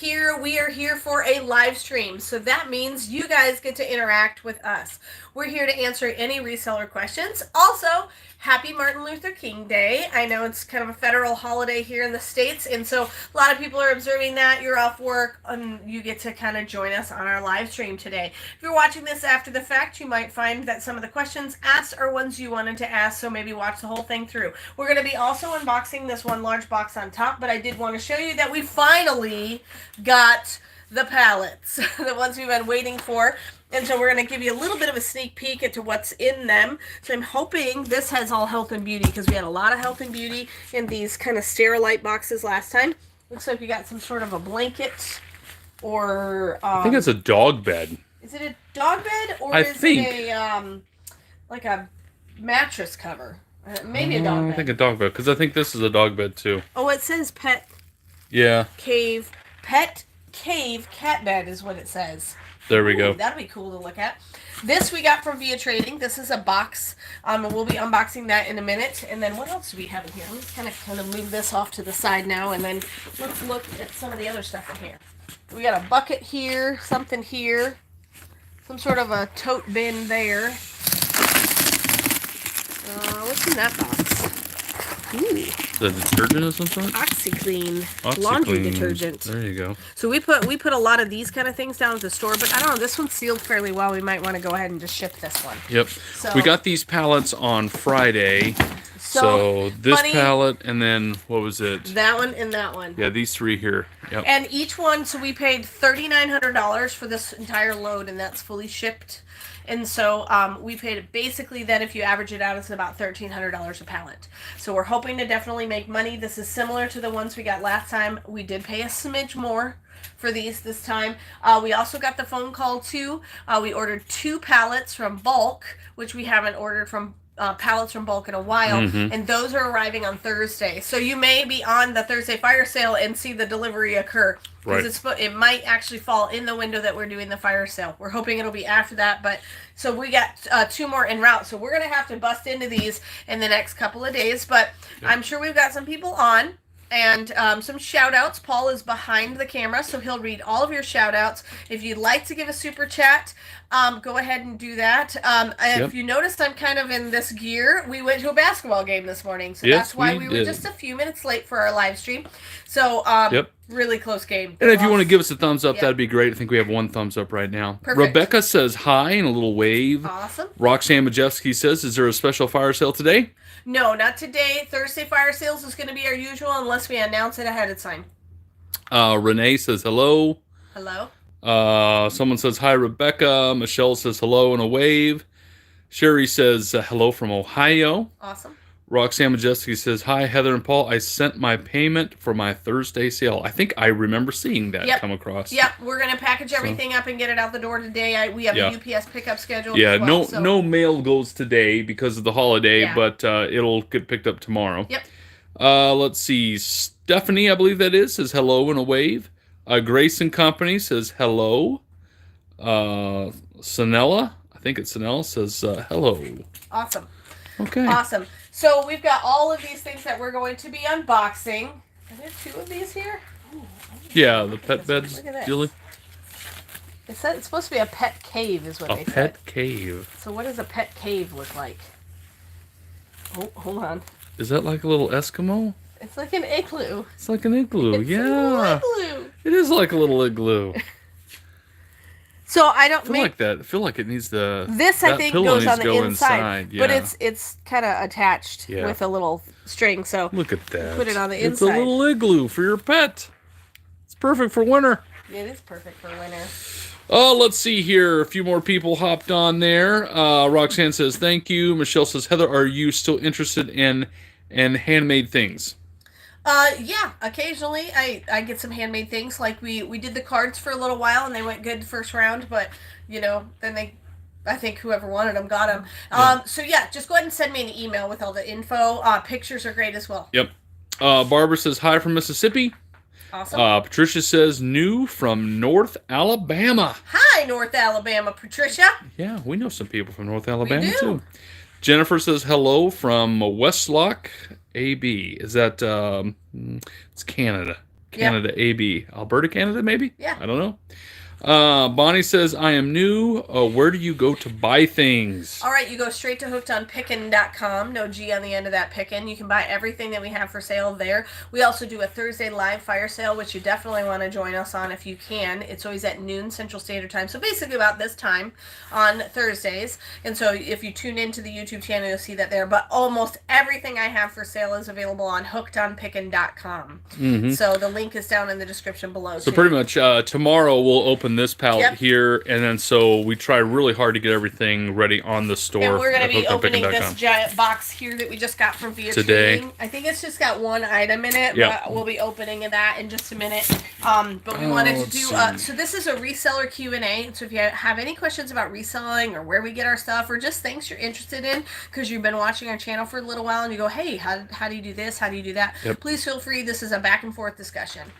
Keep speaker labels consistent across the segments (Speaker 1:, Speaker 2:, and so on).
Speaker 1: here, we are here for a live stream. So that means you guys get to interact with us. We're here to answer any reseller questions. Also, happy Martin Luther King Day. I know it's kind of a federal holiday here in the States, and so a lot of people are observing that. You're off work, and you get to kind of join us on our live stream today. If you're watching this after the fact, you might find that some of the questions asked are ones you wanted to ask, so maybe watch the whole thing through. We're going to be also unboxing this one large box on top, but I did want to show you that we finally got the pallets, the ones we've been waiting for. And so we're going to give you a little bit of a sneak peek into what's in them. So I'm hoping this has all health and beauty, because we had a lot of health and beauty in these kind of Sterilite boxes last time. Looks like you got some sort of a blanket or...
Speaker 2: I think it's a dog bed.
Speaker 1: Is it a dog bed or
Speaker 2: I
Speaker 1: is
Speaker 2: think.
Speaker 1: it a like a mattress cover? Maybe a dog bed.
Speaker 2: I think a dog bed, because I think this is a dog bed too.
Speaker 1: Oh, it says pet cave. Pet cave cat bed is what it says.
Speaker 2: There we go.
Speaker 1: That'll be cool to look at. This we got from Via Trading. This is a box. We'll be unboxing that in a minute. And then what else do we have in here? Let's kind of move this off to the side now, and then let's look at some of the other stuff in here. We got a bucket here, something here, some sort of a tote bin there. What's in that box? Ooh.
Speaker 2: The detergent or something?
Speaker 1: OxyClean. Laundry detergent.
Speaker 2: There you go.
Speaker 1: So we put a lot of these kind of things down at the store, but I don't know, this one's sealed fairly well. We might want to go ahead and just ship this one.
Speaker 2: Yep.
Speaker 1: So,
Speaker 2: we got these pallets on Friday. So this
Speaker 1: funny,
Speaker 2: pallet, and then, what was it?
Speaker 1: That one and that one.
Speaker 2: Yeah, these three here. Yep.
Speaker 1: And each one, so we paid $3,900 for this entire load, and that's fully shipped. And so we paid basically that if you average it out, it's about $1,300 a pallet. So we're hoping to definitely make money. This is similar to the ones we got last time. We did pay a smidge more for these this time. We also got the phone call too. We ordered 2 pallets from Bulk, which we haven't ordered from pallets from Bulk in a while, and those are arriving on Thursday. So you may be on the Thursday fire sale and see the delivery occur. Because it might actually fall in the window that we're doing the fire sale. We're hoping it'll be after that, but so we got 2 more en route. So we're going to have to bust into these in the next couple of days, but I'm sure we've got some people on. And some shout outs. Paul is behind the camera, so he'll read all of your shout outs. If you'd like to give a super chat, go ahead and do that. If you noticed, I'm kind of in this gear. We went to a basketball game this morning, so that's why we were just a few minutes late for our live stream. So, really close game.
Speaker 2: And if you want to give us a thumbs up, that'd be great. I think we have 1 thumbs up right now.
Speaker 1: Perfect.
Speaker 2: Rebecca says hi and a little wave.
Speaker 1: Awesome.
Speaker 2: Roxanne Majewski says, is there a special fire sale today?
Speaker 1: No, not today. Thursday fire sales is going to be our usual unless we announce it ahead of time.
Speaker 2: Renee says hello.
Speaker 1: Hello.
Speaker 2: Someone says hi, Rebecca. Michelle says hello and a wave. Sherry says hello from Ohio.
Speaker 1: Awesome.
Speaker 2: Roxanne Majeski says, hi, Heather and Paul. I sent my payment for my Thursday sale. I think I remember seeing that come across.
Speaker 1: Yep, we're going to package everything up and get it out the door today. We have a UPS pickup schedule.
Speaker 2: Yeah,
Speaker 1: as well,
Speaker 2: no mail goes today because of the holiday, but it'll get picked up tomorrow.
Speaker 1: Yep.
Speaker 2: Let's see. Stephanie, I believe that is, says hello and a wave. Grace and Company says hello. Sanella, I think it's Sanella, says hello.
Speaker 1: Awesome.
Speaker 2: Okay.
Speaker 1: Awesome. So we've got all of these things that we're going to be unboxing. Are there 2 of these here? Ooh,
Speaker 2: yeah, the pet beds,
Speaker 1: Look at that.
Speaker 2: Julie.
Speaker 1: It's supposed to be a pet cave is what they said.
Speaker 2: A pet cave.
Speaker 1: So what does a pet cave look like? Oh, hold on.
Speaker 2: Is that like a little Eskimo?
Speaker 1: It's like an igloo.
Speaker 2: It's like an igloo,
Speaker 1: It's a little igloo.
Speaker 2: It is like a little igloo.
Speaker 1: So I don't
Speaker 2: I feel like it needs the.
Speaker 1: This I think goes on the inside,
Speaker 2: yeah.
Speaker 1: but it's kind of attached with a little string. So
Speaker 2: look at that.
Speaker 1: Put it on the inside.
Speaker 2: It's a little igloo for your pet. It's perfect for winter.
Speaker 1: It is perfect for winter.
Speaker 2: Oh, let's see here. A few more people hopped on there. Roxanne says thank you. Michelle says, Heather, are you still interested in handmade things?
Speaker 1: Yeah, occasionally I get some handmade things. Like we did the cards for a little while and they went good the first round, but then I think whoever wanted them got them. So yeah, just go ahead and send me an email with all the info. Pictures are great as well.
Speaker 2: Yep. Barbara says hi from Mississippi.
Speaker 1: Awesome.
Speaker 2: Patricia says new from North Alabama.
Speaker 1: Hi, North Alabama, Patricia.
Speaker 2: Yeah, we know some people from North Alabama
Speaker 1: we do.
Speaker 2: too. Jennifer says hello from Westlock, AB. Is that it's Canada? Canada, AB. Alberta, Canada, maybe?
Speaker 1: Yeah.
Speaker 2: I don't know. Bonnie says, I am new. Where do you go to buy things?
Speaker 1: All right, you go straight to hookedonpickin.com. No G on the end of that Pickin. You can buy everything that we have for sale there. We also do a Thursday live fire sale, which you definitely want to join us on if you can. It's always at noon Central Standard Time. So basically about this time on Thursdays. And so if you tune into the YouTube channel, you'll see that there. But almost everything I have for sale is available on hookedonpickin.com.
Speaker 2: Mm-hmm.
Speaker 1: So the link is down in the description below.
Speaker 2: So pretty much tomorrow we'll open this pallet here, and then so we try really hard to get everything ready on the store.
Speaker 1: And we're going to be opening this giant box here that we just got from Via
Speaker 2: today.
Speaker 1: Trading. I think it's just got one item in it, but we'll be opening that in just a minute. But we wanted to do, so this is a reseller Q&A. So if you have any questions about reselling or where we get our stuff or just things you're interested in because you've been watching our channel for a little while and you go, hey, how do you do this? How do you do that? Please feel free. This is a back and forth discussion.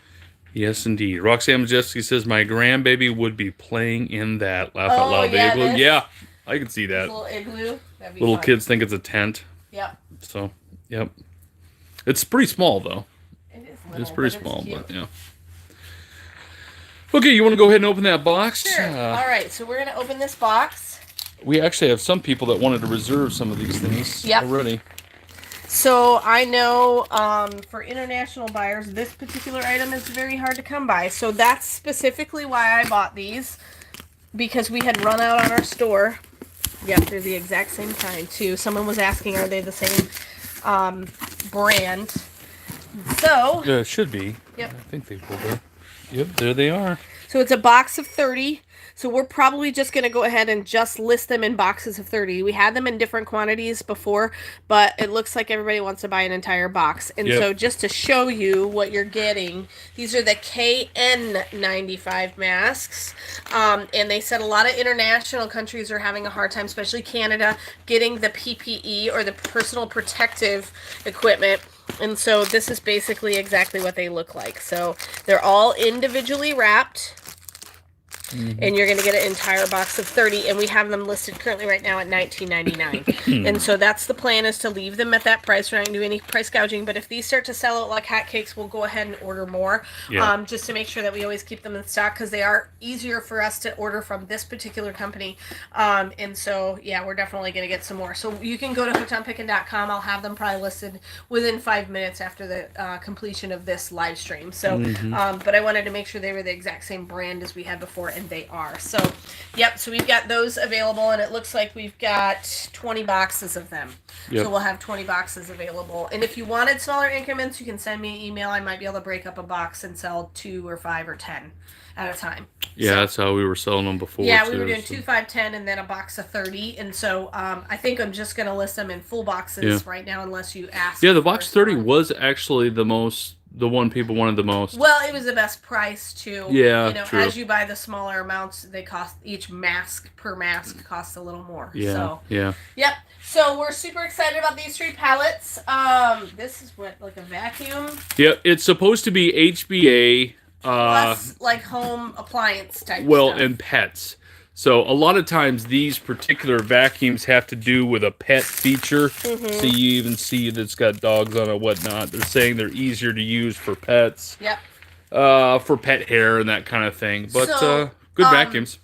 Speaker 2: Yes, indeed. Roxanne Majeski says, my grandbaby would be playing in that. Laugh out loud.
Speaker 1: Yeah,
Speaker 2: igloo. Yeah, I can see that.
Speaker 1: Little igloo.
Speaker 2: Little kids think it's a tent.
Speaker 1: Yep.
Speaker 2: So, yep. It's pretty small, though.
Speaker 1: It is little,
Speaker 2: it's pretty small, but yeah. Okay, you want to go ahead and open that box?
Speaker 1: Sure. All right, so we're going to open this box.
Speaker 2: We actually have some people that wanted to reserve some of these things already.
Speaker 1: So I know for international buyers, this particular item is very hard to come by. So that's specifically why I bought these, because we had run out on our store. Yep, they're the exact same kind too. Someone was asking, are they the same brand? So
Speaker 2: it should be.
Speaker 1: Yep.
Speaker 2: I think they will be. Yep, there they are.
Speaker 1: So it's a box of 30. So we're probably just going to go ahead and just list them in boxes of 30. We had them in different quantities before, but it looks like everybody wants to buy an entire box. And so just to show you what you're getting, these are the KN95 masks. And they said a lot of international countries are having a hard time, especially Canada, getting the PPE or the personal protective equipment. And so this is basically exactly what they look like. So they're all individually wrapped. And you're going to get an entire box of 30, and we have them listed currently right now at $19.99. And so that's the plan, is to leave them at that price. We're not going to do any price gouging, but if these start to sell out like hotcakes, we'll go ahead and order more, just to make sure that we always keep them in stock, because they are easier for us to order from this particular company. And so, yeah, we're definitely going to get some more. So you can go to hookedonpickin.com. I'll have them probably listed within 5 minutes after the completion of this live stream. So, but I wanted to make sure they were the exact same brand as we had before, and they are. So, yep, so we've got those available, and it looks like we've got 20 boxes of them. So we'll have 20 boxes available. And if you wanted smaller increments, you can send me an email. I might be able to break up a box and sell 2 or 5 or 10 at a time.
Speaker 2: Yeah, that's how we were selling them before.
Speaker 1: Yeah, we were doing 2, 5, 10, and then a box of 30. And so I think I'm just going to list them in full boxes right now, unless you ask.
Speaker 2: Yeah, the box 30 was actually the one people wanted the most.
Speaker 1: Well, it was the best price too.
Speaker 2: Yeah,
Speaker 1: you know,
Speaker 2: true.
Speaker 1: as you buy the smaller amounts, they cost, each mask per mask costs a little more.
Speaker 2: Yeah.
Speaker 1: So,
Speaker 2: yeah.
Speaker 1: Yep. So we're super excited about these 3 pallets. This is what, like a vacuum?
Speaker 2: Yeah, it's supposed to be HBA.
Speaker 1: Plus, like home appliance type.
Speaker 2: Well,
Speaker 1: stuff.
Speaker 2: and pets. So a lot of times these particular vacuums have to do with a pet feature. So you even see that it's got dogs on it, whatnot. They're saying they're easier to use for pets.
Speaker 1: Yep.
Speaker 2: For pet hair and that kind of thing. But
Speaker 1: So,
Speaker 2: good vacuums.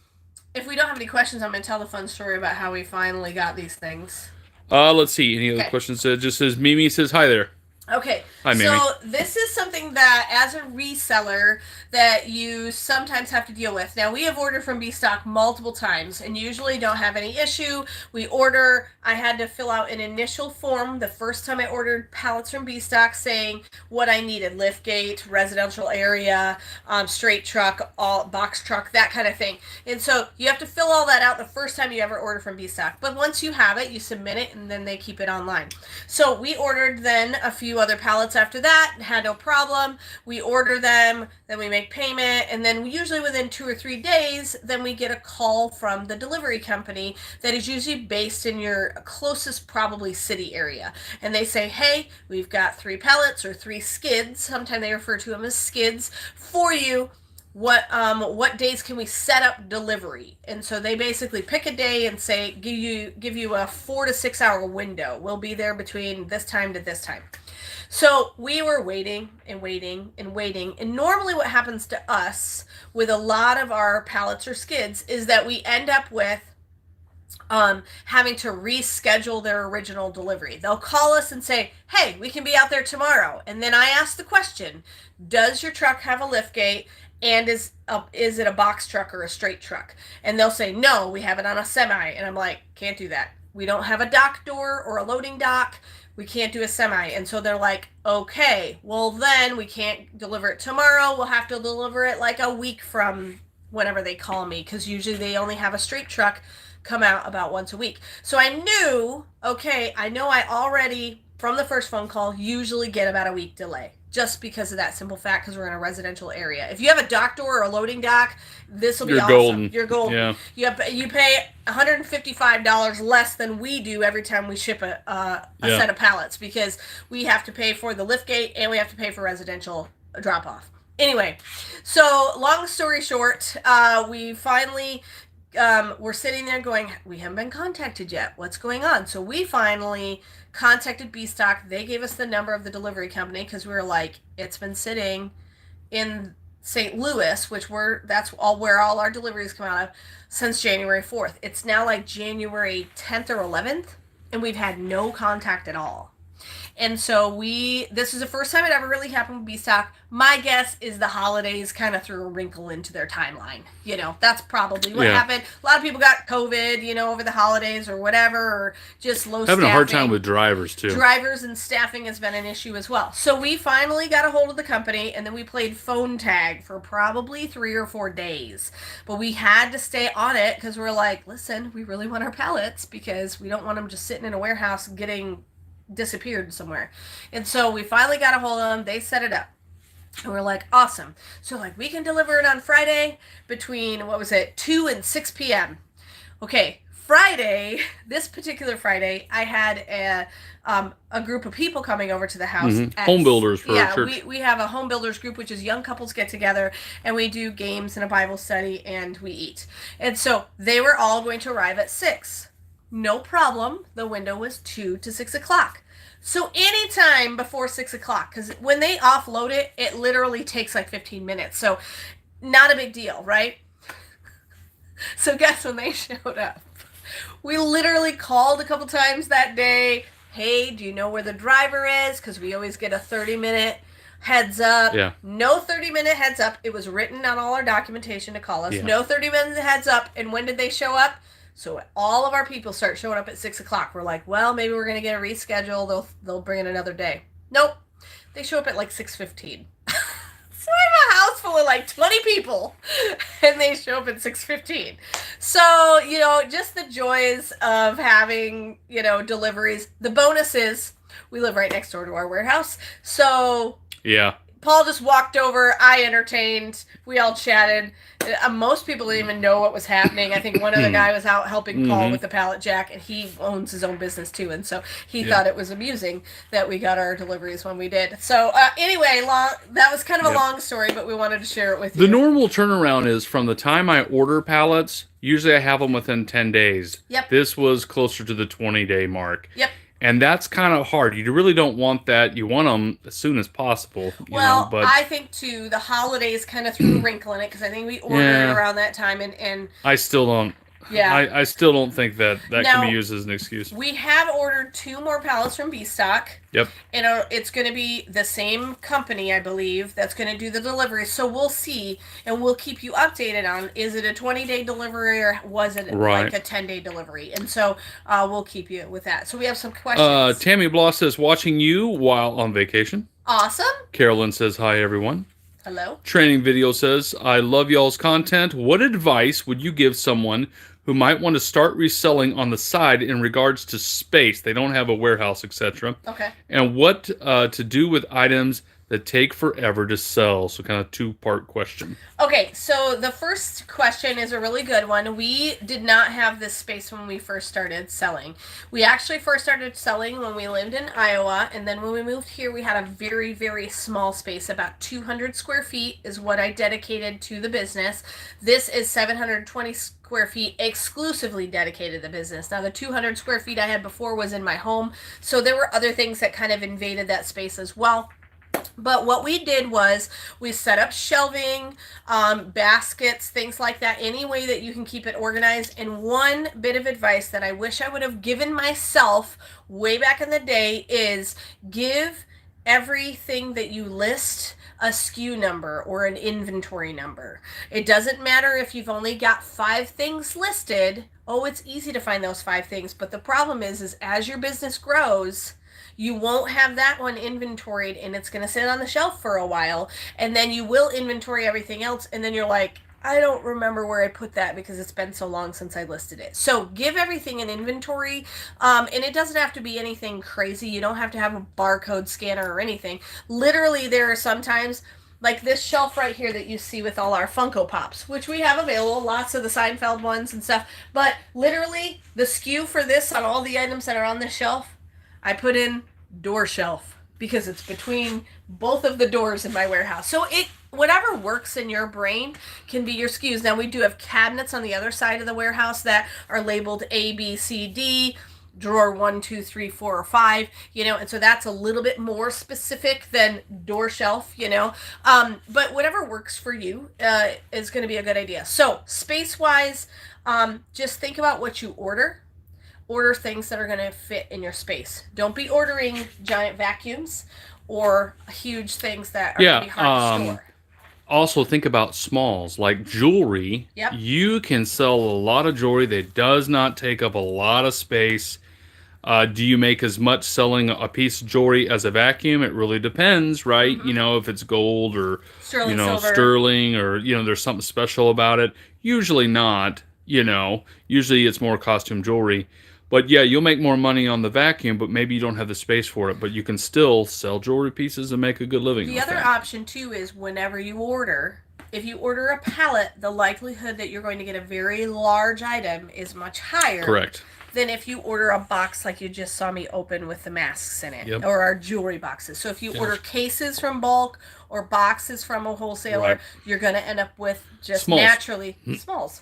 Speaker 1: If we don't have any questions, I'm going to tell the fun story about how we finally got these things.
Speaker 2: Let's see. Any other questions? It just says, Mimi says, hi there.
Speaker 1: Okay,
Speaker 2: Hi, Mimi.
Speaker 1: so this is something that, as a reseller, that you sometimes have to deal with. Now, we have ordered from B-Stock multiple times and usually don't have any issue. We order, I had to fill out an initial form the first time I ordered pallets from B-Stock saying what I needed, liftgate, residential area, straight truck, all box truck, that kind of thing. And so you have to fill all that out the first time you ever order from B-Stock. But once you have it, you submit it, and then they keep it online. So we ordered then a few other pallets after that, had no problem. We order them, then we make payment, and then usually within 2 or 3 days, then we get a call from the delivery company that is usually based in your closest probably city area. And they say, hey, we've got 3 pallets or 3 skids, sometimes they refer to them as skids, for you. What days can we set up delivery? And so they basically pick a day and say, give you a 4 to 6 hour window. We'll be there between this time to this time. So we were waiting and waiting and waiting. And normally, what happens to us with a lot of our pallets or skids is that we end up with having to reschedule their original delivery. They'll call us and say, "Hey, we can be out there tomorrow." And then I ask the question, "Does your truck have a lift gate? And is it a box truck or a straight truck?" And they'll say, "No, we have it on a semi." And I'm like, "Can't do that. We don't have a dock door or a loading dock. We can't do a semi." And so they're like, "Okay, well then we can't deliver it tomorrow. We'll have to deliver it like a week from whenever they call me, because usually they only have a straight truck come out about once a week." So I knew, okay, I know I already, from the first phone call, usually get about a week delay, just because of that simple fact, because we're in a residential area. If you have a dock door or a loading dock, this will be awesome.
Speaker 2: Golden.
Speaker 1: You're golden. Yeah. You pay $155 less than we do every time we ship a set of pallets, because we have to pay for the lift gate and we have to pay for residential drop off. Anyway, so long story short, we finally we're sitting there going, "We haven't been contacted yet. What's going on?" So we finally contacted B-Stock. They gave us the number of the delivery company, because we were like, it's been sitting in St. Louis, that's all where all our deliveries come out of, since January 4th. It's now like January 10th or 11th, and we've had no contact at all. And so this is the first time it ever really happened with B-Stock. My guess is the holidays kind of threw a wrinkle into their timeline. That's probably what happened. A lot of people got COVID, over the holidays or whatever, or just low staffing.
Speaker 2: Having a hard time with drivers, too.
Speaker 1: Drivers and staffing has been an issue as well. So we finally got a hold of the company, and then we played phone tag for probably 3 or 4 days. But we had to stay on it, because we're like, listen, we really want our pallets, because we don't want them just sitting in a warehouse getting disappeared somewhere. And so we finally got a hold of them. They set it up, and we're like, awesome. So we can deliver it on Friday between 2 and 6 p.m. Okay, Friday, this particular Friday, I had a group of people coming over to the house.
Speaker 2: Mm-hmm. Home builders for our church.
Speaker 1: We have a home builders group, which is young couples get together, and we do games and a Bible study, and we eat. And so they were all going to arrive at 6. No problem. The window was 2 to 6 o'clock. So anytime before 6 o'clock, because when they offload it, it literally takes like 15 minutes. So not a big deal, right? So guess when they showed up? We literally called a couple times that day. "Hey, do you know where the driver is?" Because we always get a 30-minute heads up.
Speaker 2: Yeah.
Speaker 1: No 30-minute heads up. It was written on all our documentation to call us. Yeah. No 30-minute heads up. And when did they show up? So all of our people start showing up at 6 o'clock. We're like, well, maybe we're going to get a reschedule. They'll bring it another day. Nope. They show up at like 6:15. So I have a house full of like 20 people, and they show up at 6:15. So, just the joys of having, deliveries. The bonus is we live right next door to our warehouse. So
Speaker 2: yeah.
Speaker 1: Paul just walked over. I entertained. We all chatted. Most people didn't even know what was happening. I think one of the guy was out helping Paul with the pallet jack, and he owns his own business too. And so he thought it was amusing that we got our deliveries when we did. So anyway, that was kind of a long story, but we wanted to share it with you.
Speaker 2: The normal turnaround is from the time I order pallets, usually I have them within 10 days.
Speaker 1: Yep.
Speaker 2: This was closer to the 20-day mark.
Speaker 1: Yep.
Speaker 2: And that's kind of hard. You really don't want that. You want them as soon as possible. But
Speaker 1: I think, too, the holidays kind of threw a wrinkle in it, because I think we ordered it around that time. And
Speaker 2: I still don't. Yeah. I still don't think that can be used as an excuse.
Speaker 1: We have ordered 2 more pallets from B-Stock.
Speaker 2: Yep.
Speaker 1: And it's going to be the same company, I believe, that's going to do the delivery. So we'll see, and we'll keep you updated on, is it a 20-day delivery or was it like a 10-day delivery? And so we'll keep you with that. So we have some questions.
Speaker 2: Tammy Bloss says, watching you while on vacation.
Speaker 1: Awesome.
Speaker 2: Carolyn says, hi, everyone.
Speaker 1: Hello.
Speaker 2: Training Video says, I love y'all's content. What advice would you give someone who might want to start reselling on the side in regards to space? They don't have a warehouse, etc.
Speaker 1: Okay.
Speaker 2: And what to do with items that take forever to sell? So kind of two-part question.
Speaker 1: Okay, so the first question is a really good one. We did not have this space when we first started selling. We actually first started selling when we lived in Iowa, and then when we moved here, we had a very, very small space. About 200 square feet is what I dedicated to the business. This is 720 square feet exclusively dedicated to the business. Now, the 200 square feet I had before was in my home, so there were other things that kind of invaded that space as well. But what we did was we set up shelving, baskets, things like that, any way that you can keep it organized. And one bit of advice that I wish I would have given myself way back in the day is give everything that you list a SKU number or an inventory number. It doesn't matter if you've only got 5 things listed. Oh, it's easy to find those 5 things. But the problem is as your business grows, you won't have that one inventoried and it's going to sit on the shelf for a while. And then you will inventory everything else. And then you're like, I don't remember where I put that because it's been so long since I listed it. So give everything an inventory. And it doesn't have to be anything crazy. You don't have to have a barcode scanner or anything. Literally, there are sometimes like this shelf right here that you see with all our Funko Pops, which we have available, lots of the Seinfeld ones and stuff. But literally, the SKU for this on all the items that are on this shelf, I put in door shelf because it's between both of the doors in my warehouse. So whatever works in your brain can be your SKUs. Now we do have cabinets on the other side of the warehouse that are labeled A, B, C, D, drawer 1, 2, 3, 4, or 5, and so that's a little bit more specific than door shelf, but whatever works for you is going to be a good idea. So space wise, just think about what you order things that are going to fit in your space. Don't be ordering giant vacuums or huge things that are going to be hard to store.
Speaker 2: Also think about smalls like jewelry.
Speaker 1: Yep.
Speaker 2: You can sell a lot of jewelry that does not take up a lot of space. Do you make as much selling a piece of jewelry as a vacuum? It really depends, right?
Speaker 1: Mm-hmm.
Speaker 2: If it's gold or
Speaker 1: sterling silver.
Speaker 2: sterling or there's something special about it. Usually not. Usually it's more costume jewelry. But yeah, you'll make more money on the vacuum, but maybe you don't have the space for it. But you can still sell jewelry pieces and make a good living.
Speaker 1: The other option too is whenever you order, if you order a pallet, the likelihood that you're going to get a very large item is much higher.
Speaker 2: Correct.
Speaker 1: Than if you order a box like you just saw me open with the masks in it,
Speaker 2: Yep.
Speaker 1: or our jewelry boxes. So if you order cases from bulk or boxes from a wholesaler,
Speaker 2: Right.
Speaker 1: you're going to end up with just
Speaker 2: Smalls.
Speaker 1: naturally smalls.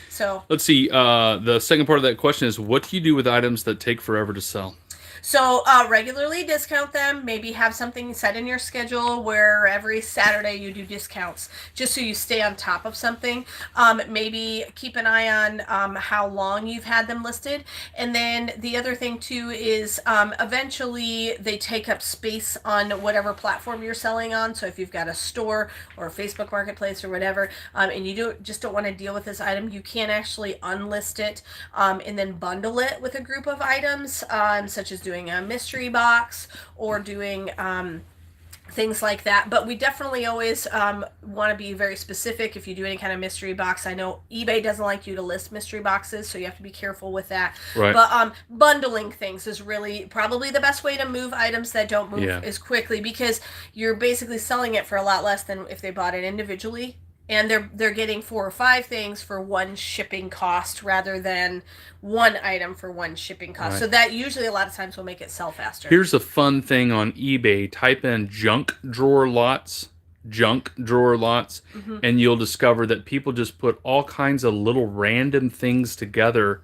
Speaker 1: So
Speaker 2: let's see. The second part of that question is, what do you do with items that take forever to sell?
Speaker 1: So regularly discount them. Maybe have something set in your schedule where every Saturday you do discounts, just so you stay on top of something. Maybe keep an eye on how long you've had them listed. And then the other thing too is eventually they take up space on whatever platform you're selling on. So if you've got a store or a Facebook Marketplace or whatever, and you don't want to deal with this item, you can actually unlist it and then bundle it with a group of items, such as doing a mystery box or doing things like that. But we definitely always want to be very specific if you do any kind of mystery box. I know eBay doesn't like you to list mystery boxes, so you have to be careful with that.
Speaker 2: Right.
Speaker 1: But bundling things is really probably the best way to move items that don't move as quickly, because you're basically selling it for a lot less than if they bought it individually. And they're getting 4 or 5 things for one shipping cost rather than one item for one shipping cost.
Speaker 2: Right.
Speaker 1: So that usually a lot of times will make it sell faster.
Speaker 2: Here's a fun thing on eBay. Type in junk drawer lots, and you'll discover that people just put all kinds of little random things together.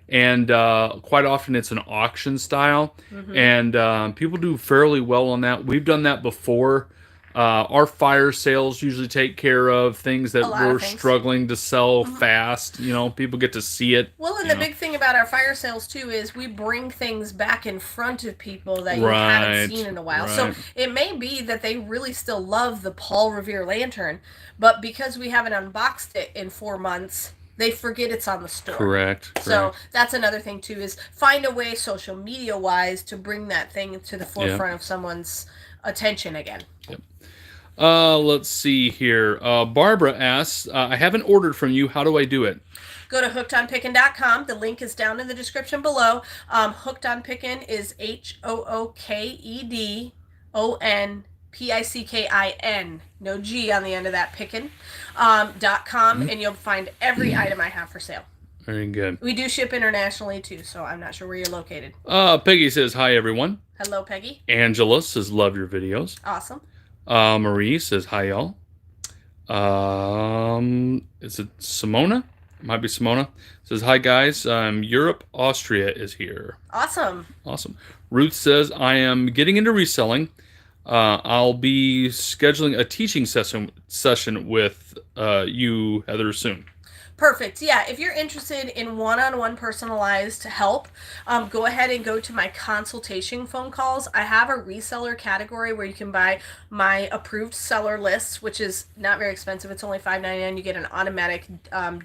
Speaker 2: And quite often it's an auction style. And people do fairly well on that. We've done that before. Our fire sales usually take care of things that we're struggling to sell fast. People get to see it.
Speaker 1: Well, and the big thing about our fire sales too is we bring things back in front of people that you haven't seen in a while. So it may be that they really still love the Paul Revere lantern, but because we haven't unboxed it in 4 months, they forget it's on the store.
Speaker 2: Correct.
Speaker 1: So that's another thing too, is find a way social media wise to bring that thing to the forefront of someone's attention again.
Speaker 2: Yep. Let's see here. Barbara asks, I haven't ordered from you. How do I do it?
Speaker 1: Go to hookedonpickin.com. The link is down in the description below. Hooked on Pickin is HOOKEDON Pickin, no G on the end of that, Pickin, .com, and you'll find every item I have for sale.
Speaker 2: Very good.
Speaker 1: We do ship internationally too, so I'm not sure where you're located.
Speaker 2: Peggy says, hi, everyone.
Speaker 1: Hello, Peggy.
Speaker 2: Angela says, love your videos.
Speaker 1: Awesome.
Speaker 2: Marie says, hi, y'all. Is it Simona? It might be Simona. Says, hi, guys. Europe, Austria is here.
Speaker 1: Awesome.
Speaker 2: Awesome. Ruth says, I am getting into reselling. I'll be scheduling a teaching session with you, Heather, soon.
Speaker 1: Perfect. Yeah, if you're interested in one-on-one personalized help, go ahead and go to my consultation phone calls. I have a reseller category where you can buy my approved seller lists, which is not very expensive. It's only $5.99. You get an automatic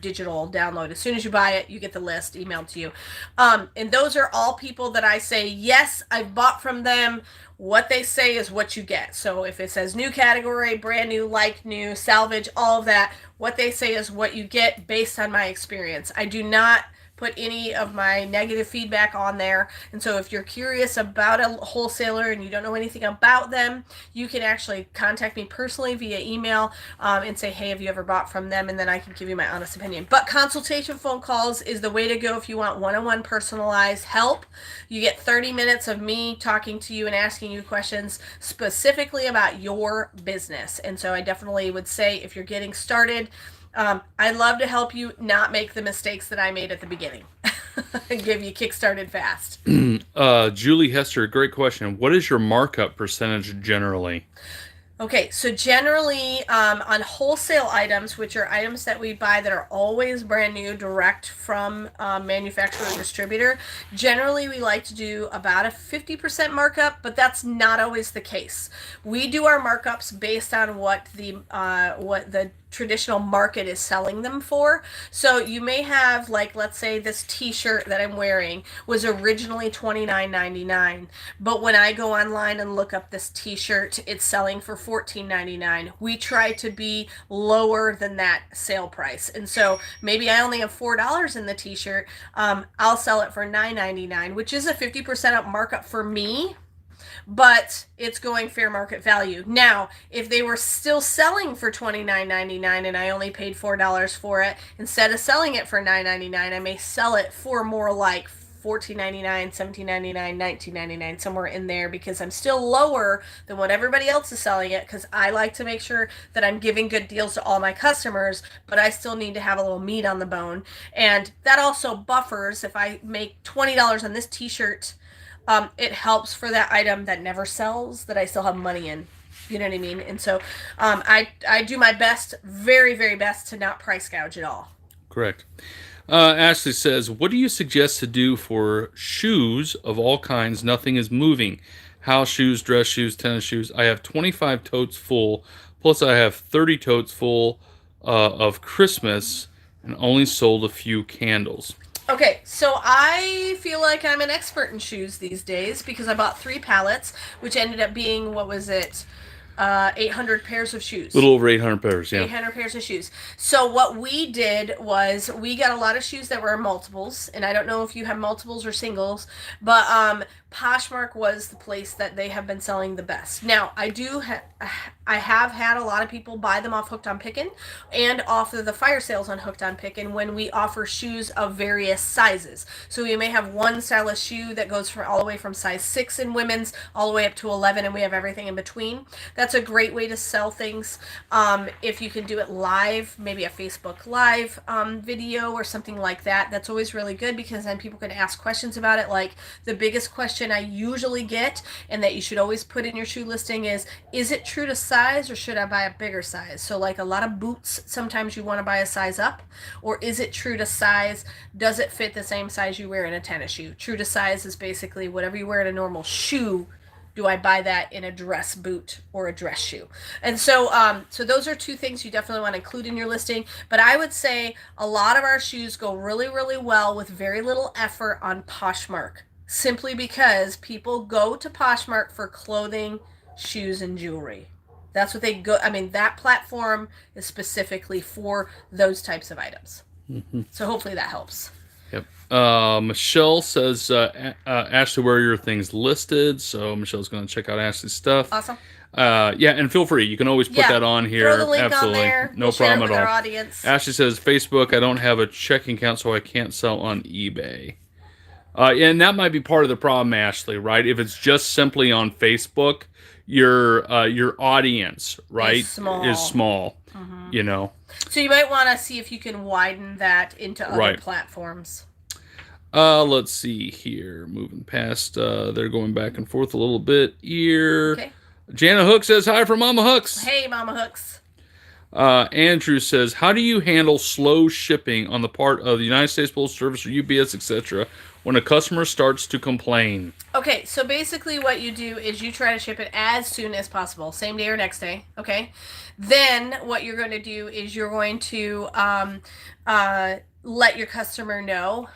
Speaker 1: digital download. As soon as you buy it, you get the list emailed to you. And those are all people that I say, yes, I've bought from them. What they say is what you get. So if it says new category, brand new, like new, salvage, all of that, what they say is what you get based on my experience. I do not put any of my negative feedback on there. And so if you're curious about a wholesaler and you don't know anything about them, you can actually contact me personally via email and say, hey, have you ever bought from them? And then I can give you my honest opinion. But consultation phone calls is the way to go if you want one-on-one personalized help. You get 30 minutes of me talking to you and asking you questions specifically about your business. And so I definitely would say if you're getting started, I'd love to help you not make the mistakes that I made at the beginning and give you kick-started fast.
Speaker 2: Julie Hester, great question. What is your markup percentage generally?
Speaker 1: Okay, so generally on wholesale items, which are items that we buy that are always brand new, direct from manufacturer or distributor, generally we like to do about a 50% markup, but that's not always the case. We do our markups based on what the traditional market is selling them for. So you may have, like, let's say this t-shirt that I'm wearing was originally $29.99, but when I go online and look up this t-shirt, it's selling for $14.99. We try to be lower than that sale price. And so maybe I only have $4 in the t-shirt. I'll sell it for $9.99, which is a 50% up markup for me, but it's going fair market value. Now, if they were still selling for $29.99 and I only paid $4 for it, instead of selling it for $9.99, I may sell it for more like $14.99, $17.99, $19.99, somewhere in there, because I'm still lower than what everybody else is selling it, because I like to make sure that I'm giving good deals to all my customers, but I still need to have a little meat on the bone. And that also buffers. If I make $20 on this t-shirt, it helps for that item that never sells, that I still have money in. You know what I mean? And so I do my best, very, very best, to not price gouge at all.
Speaker 2: Correct. Ashley says, what do you suggest to do for shoes of all kinds? Nothing is moving. House shoes, dress shoes, tennis shoes. I have 25 totes full, plus I have 30 totes full of Christmas, and only sold a few candles.
Speaker 1: Okay, so I feel like I'm an expert in shoes these days because I bought 3 pallets, which ended up being, what was it, 800 pairs of shoes.
Speaker 2: A little over 800 pairs, yeah.
Speaker 1: 800 pairs of shoes. So what we did was we got a lot of shoes that were multiples, and I don't know if you have multiples or singles, but Poshmark was the place that they have been selling the best. Now, I have had a lot of people buy them off Hooked on Pickin and off of the fire sales on Hooked on Pickin when we offer shoes of various sizes. So we may have one style of shoe that goes from all the way from size 6 in women's all the way up to 11, and we have everything in between. That's a great way to sell things. If you can do it live, maybe a Facebook Live video or something like that, that's always really good, because then people can ask questions about it. Like, the biggest question I usually get, and that you should always put in your shoe listing, is it true to size, or should I buy a bigger size? So like a lot of boots, sometimes you want to buy a size up. Or is it true to size? Does it fit the same size you wear in a tennis shoe? True to size is basically whatever you wear in a normal shoe. Do I buy that in a dress boot or a dress shoe? And so so those are 2 things you definitely want to include in your listing. But I would say a lot of our shoes go really, really well with very little effort on Poshmark, simply because people go to Poshmark for clothing, shoes, and jewelry. That's what they go. I mean, that platform is specifically for those types of items. Mm-hmm. So hopefully that helps.
Speaker 2: Yep. Michelle says, Ashley, where are your things listed? So Michelle's going to check out Ashley's stuff.
Speaker 1: Awesome.
Speaker 2: Yeah, and feel free. You can always put that on here.
Speaker 1: Throw the link
Speaker 2: Absolutely.
Speaker 1: on there.
Speaker 2: No
Speaker 1: We'll share it
Speaker 2: problem
Speaker 1: with
Speaker 2: at
Speaker 1: our
Speaker 2: all.
Speaker 1: audience.
Speaker 2: Ashley says, Facebook, I don't have a checking account, so I can't sell on eBay. And that might be part of the problem, Ashley, right? If it's just simply on Facebook, your audience, right, is small. You know.
Speaker 1: So you might want to see if you can widen that into other platforms.
Speaker 2: Let's see here. Moving past, they're going back and forth a little bit here.
Speaker 1: Okay.
Speaker 2: Jana Hook says, hi from Mama Hooks.
Speaker 1: Hey, Mama Hooks.
Speaker 2: Andrew says, how do you handle slow shipping on the part of the United States Postal Service or UPS, etc., when a customer starts to complain?
Speaker 1: Okay, so basically what you do is you try to ship it as soon as possible, same day or next day, okay? Then what you're going to do is you're going to let your customer know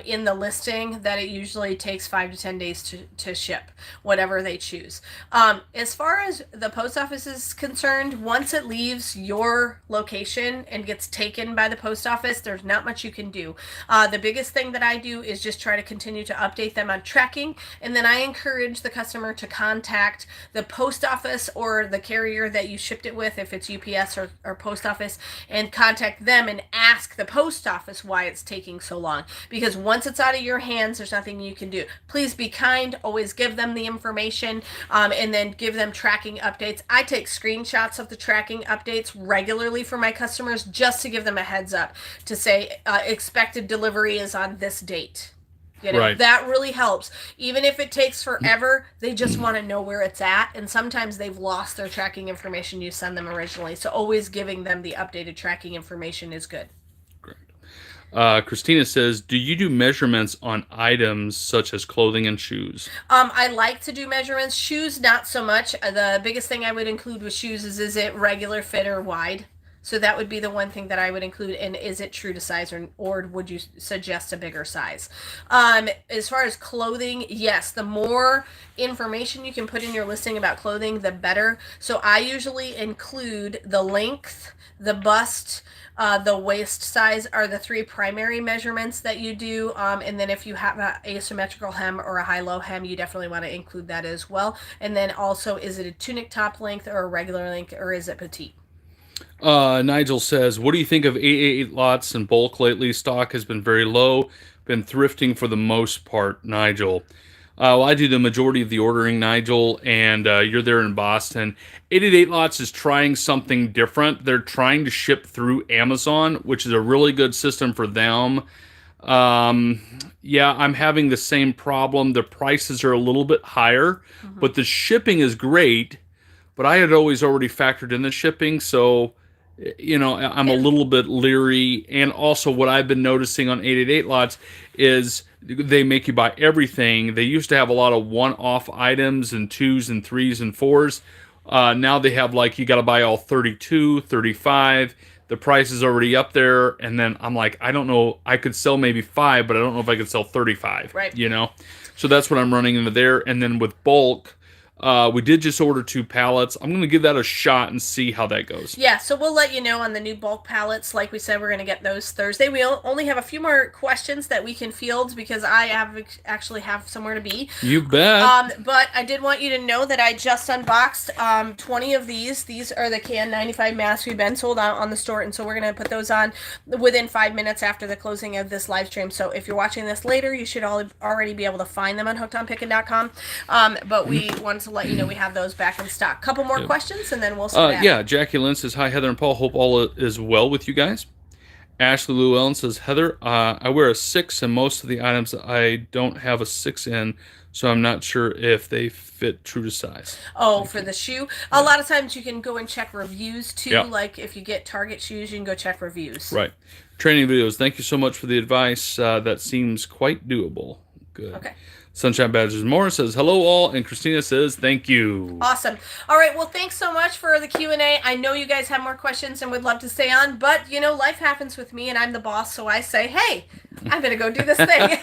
Speaker 1: in the listing that it usually takes 5 to 10 days to ship, whatever they choose. As far as the post office is concerned, once it leaves your location and gets taken by the post office, there's not much you can do. The biggest thing that I do is just try to continue to update them on tracking, and then I encourage the customer to contact the post office or the carrier that you shipped it with, if it's UPS or post office, and contact them and ask the post office why it's taking so long, because once it's out of your hands, there's nothing you can do. Please be kind, always give them the information, and then give them tracking updates. I take screenshots of the tracking updates regularly for my customers just to give them a heads up to say expected delivery is on this date. You know, that really helps. Even if it takes forever, they just want to know where it's at, and sometimes they've lost their tracking information you send them originally, so always giving them the updated tracking information is good.
Speaker 2: Christina says, do you do measurements on items such as clothing and shoes?
Speaker 1: I like to do measurements. Shoes, not so much. The biggest thing I would include with shoes is it regular fit or wide? So that would be the one thing that I would include. And is it true to size, or would you suggest a bigger size? As far as clothing, yes, the more information you can put in your listing about clothing, the better. So I usually include the length, the bust, the waist size are the 3 primary measurements that you do. And then if you have an asymmetrical hem or a high-low hem, you definitely want to include that as well. And then also, is it a tunic top length or a regular length, or is it petite?
Speaker 2: Nigel says, what do you think of 888 lots in bulk lately? Stock has been very low. Been thrifting for the most part, Nigel. Well, I do the majority of the ordering, Nigel, and you're there in Boston. 888 Lots is trying something different. They're trying to ship through Amazon, which is a really good system for them. Yeah, I'm having the same problem. The prices are a little bit higher, but the shipping is great. But I had always already factored in the shipping, so you know, I'm a little bit leery. And also what I've been noticing on 888 Lots is they make you buy everything. They used to have a lot of one-off items and 2s and 3s and 4s. Now they have, like, you got to buy all 32, 35. The price is already up there. And then I'm like, I don't know. I could sell maybe 5, but I don't know if I could sell 35.
Speaker 1: Right.
Speaker 2: You know? So that's what I'm running into there. And then with bulk, we did just order 2 pallets. I'm going to give that a shot and see how that goes.
Speaker 1: Yeah, so we'll let you know on the new bulk pallets. Like we said, we're going to get those Thursday. We only have a few more questions that we can field because I actually have somewhere to be.
Speaker 2: You bet.
Speaker 1: But I did want you to know that I just unboxed 20 of these. These are the KN95 masks. We've been sold out on the store, and so we're going to put those on within 5 minutes after the closing of this live stream. So if you're watching this later, you should already be able to find them on hookedonpickin.com. But we wanted to let you know we have those back in stock. Couple more questions, and then we'll start.
Speaker 2: Yeah, Jackie Lynn says, hi, Heather and Paul. Hope all is well with you guys. Ashley Llewellyn says, Heather, I wear a 6, and most of the items I don't have a 6 in, so I'm not sure if they fit true to size.
Speaker 1: Oh, for the shoe? A lot of times you can go and check reviews, too. Yeah. Like, if you get Target shoes, you can go check reviews.
Speaker 2: Right. Training videos. Thank you so much for the advice. That seems quite doable. Good.
Speaker 1: Okay.
Speaker 2: Sunshine Badgers Moore says, hello all, and Christina says, thank you.
Speaker 1: Awesome. All right, well, thanks so much for the Q&A. I know you guys have more questions and would love to stay on, but, you know, life happens with me, and I'm the boss, so I say, hey, I'm going to go do this thing.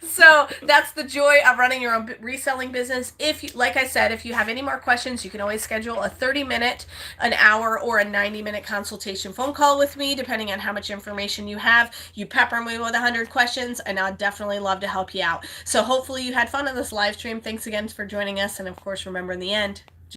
Speaker 1: So that's the joy of running your own reselling business. If you, like I said, if you have any more questions, you can always schedule a 30-minute, an hour, or a 90-minute consultation phone call with me, depending on how much information you have. You pepper me with 100 questions, and I'd definitely love to help you out. So hopefully you had fun on this live stream. Thanks again for joining us. And of course, remember in the end,